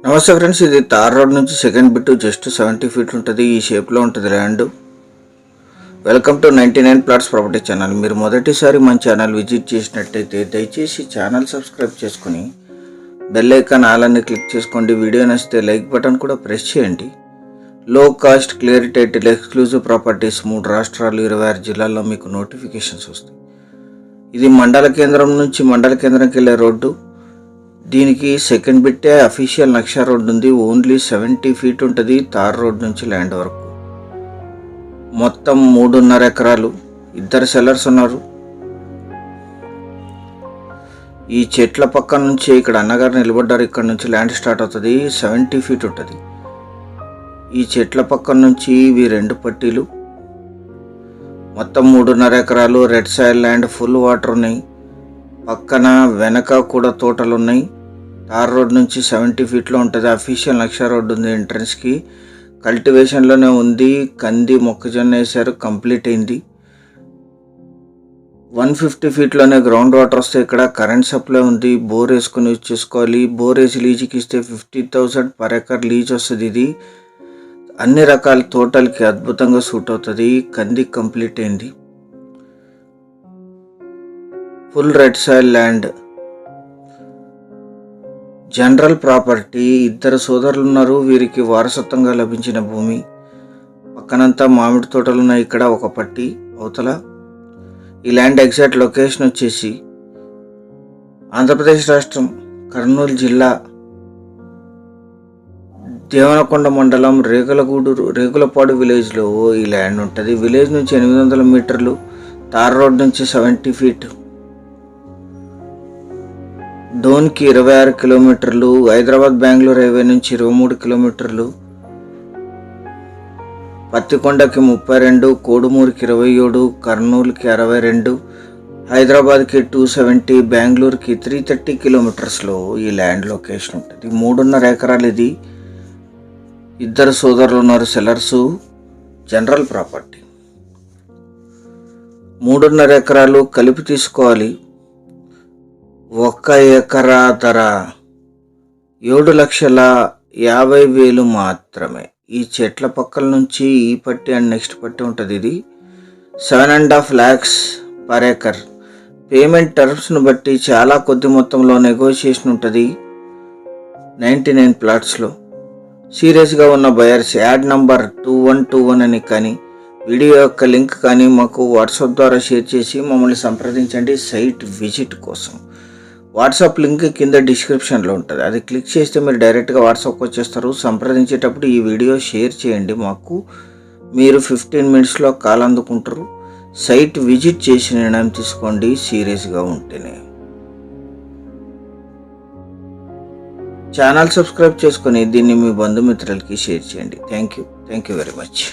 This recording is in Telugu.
నమస్తే ఫ్రెండ్స్, ఇది తార్ రోడ్ నుంచి సెకండ్ బిట్ జస్ట్ 70 ఫీట్ ఉంటుంది. ఈ షేప్లో ఉంటుంది land. Welcome to 99 plots property channel. మీరు మొదటిసారి మన ఛానల్ విజిట్ చేసినట్టయితే దయచేసి ఛానల్ సబ్స్క్రైబ్ చేసుకుని బెల్ ఐకాన్ ఆల్ క్లిక్ చేసుకోండి. వీడియో నచ్చితే లైక్ బటన్ కూడా ప్రెస్ చేయండి. లో cost clear title exclusive properties 3 రాష్ట్రాలు 26 జిల్లాల్లో మీకు నోటిఫికేషన్స్ వస్తాయి. ఇది మండల కేంద్రం నుంచి మండల కేంద్రంకి వెళ్ళే రోడ్డు. దీనికి సెకండ్ బిట్టే అఫీషియల్ నక్షా రోడ్ ఉంది. ఓన్లీ 70 ఫీట్ ఉంటుంది తార్ రోడ్ నుంచి ల్యాండ్ వరకు. మొత్తం 3.5 ఎకరాలు. 2 సెల్లర్స్ ఉన్నారు. ఈ చెట్ల పక్క నుంచి ఇక్కడ అన్నగారు నిలబడ్డారు. ఇక్కడ నుంచి ల్యాండ్ స్టార్ట్ అవుతుంది. 70 ఫీట్ ఉంటుంది. ఈ చెట్ల పక్క నుంచి ఇవి 2 పట్టీలు. మొత్తం 3.5 ఎకరాలు. Red soil land, full water ఉన్నాయి. పక్కన వెనక కూడా తోటలు ఉన్నాయి. తార్ రోడ్ నుంచి 70 ఫీట్లో ఉంటుంది. అఫీషియల్ నక్షా రోడ్ ఉంది. ఎంట్రన్స్కి కల్టివేషన్లోనే ఉంది. కంది మొక్కజొన్న వేసారు, కంప్లీట్ అయింది. 150 ఫీట్లోనే గ్రౌండ్ వాటర్ వస్తాయి. ఇక్కడ కరెంట్ సప్లై ఉంది. బోర్ వేసుకుని యూజ్ చేసుకోవాలి. బోర్ వేసి లీజుకి ఇస్తే 50,000 పర్ ఎకర్ లీజ్ వస్తుంది. ఇది అన్ని రకాల తోటలకి అద్భుతంగా సూట్ అవుతుంది. కంది కంప్లీట్ అయింది. Full red soil land, general property. 2 సోదరులు ఉన్నారు. వీరికి వారసత్వంగా లభించిన భూమి. పక్కనంతా మామిడి తోటలు ఉన్నాయి. ఇక్కడ ఒక పట్టి అవతల. ఈ ల్యాండ్ ఎగ్జాక్ట్ లొకేషన్ వచ్చేసి ఆంధ్రప్రదేశ్ రాష్ట్రం కర్నూలు జిల్లా దేవనకొండ మండలం రేగులపాడు విలేజ్లో ఈ ల్యాండ్ ఉంటుంది. విలేజ్ నుంచి 800 మీటర్లు. తార్ రోడ్ నుంచి 70 ఫీట్. డోన్కి 26 కిలోమీటర్లు. హైదరాబాద్ బెంగళూరు హైవే నుంచి 23 కిలోమీటర్లు. పత్తికొండకి 32, కోడుమూరుకి 27, కర్నూలుకి 62, హైదరాబాద్కి 270, బెంగళూరుకి 330 కిలోమీటర్స్లో ఈ ల్యాండ్ లొకేషన్ ఉంటుంది. 3.5 ఎకరాలు ఇది. 2 సోదరులు ఉన్నారు సెల్లర్సు. General property. 3.5 ఎకరాలు కలిపి తీసుకోవాలి. 1 ఎకరా ధర 7,50,000 మాత్రమే. ఈ చెట్ల పక్కల నుంచి ఈ పట్టి అండ్ నెక్స్ట్ పట్టి ఉంటుంది. ఇది 7.5 lakhs పర్ ఎకర్. పేమెంట్ టర్మ్స్ను బట్టి చాలా కొద్ది మొత్తంలో నెగోషియేషన్ ఉంటుంది. 99 ప్లాట్స్లో సీరియస్గా ఉన్న బయర్స్ యాడ్ నంబర్ 2121 అని కానీ వీడియో యొక్క లింక్ కానీ మాకు వాట్సాప్ ద్వారా షేర్ చేసి మమ్మల్ని సంప్రదించండి సైట్ విజిట్ కోసం. వాట్సాప్ లింక్ కింద డిస్క్రిప్షన్లో ఉంటుంది. అది క్లిక్ చేస్తే మీరు డైరెక్ట్గా వాట్సాప్కి వచ్చేస్తారు. సంప్రదించేటప్పుడు ఈ వీడియో షేర్ చేయండి. మాకు మీరు 15 మినిట్స్లో కాల్ అందుకుంటారు. సైట్ విజిట్ చేసి నిర్ణయం తీసుకోండి సీరియస్గా ఉంటేనే. ఛానల్ సబ్స్క్రైబ్ చేసుకొని దీన్ని మీ బంధుమిత్రులకి షేర్ చేయండి. Thank you very much.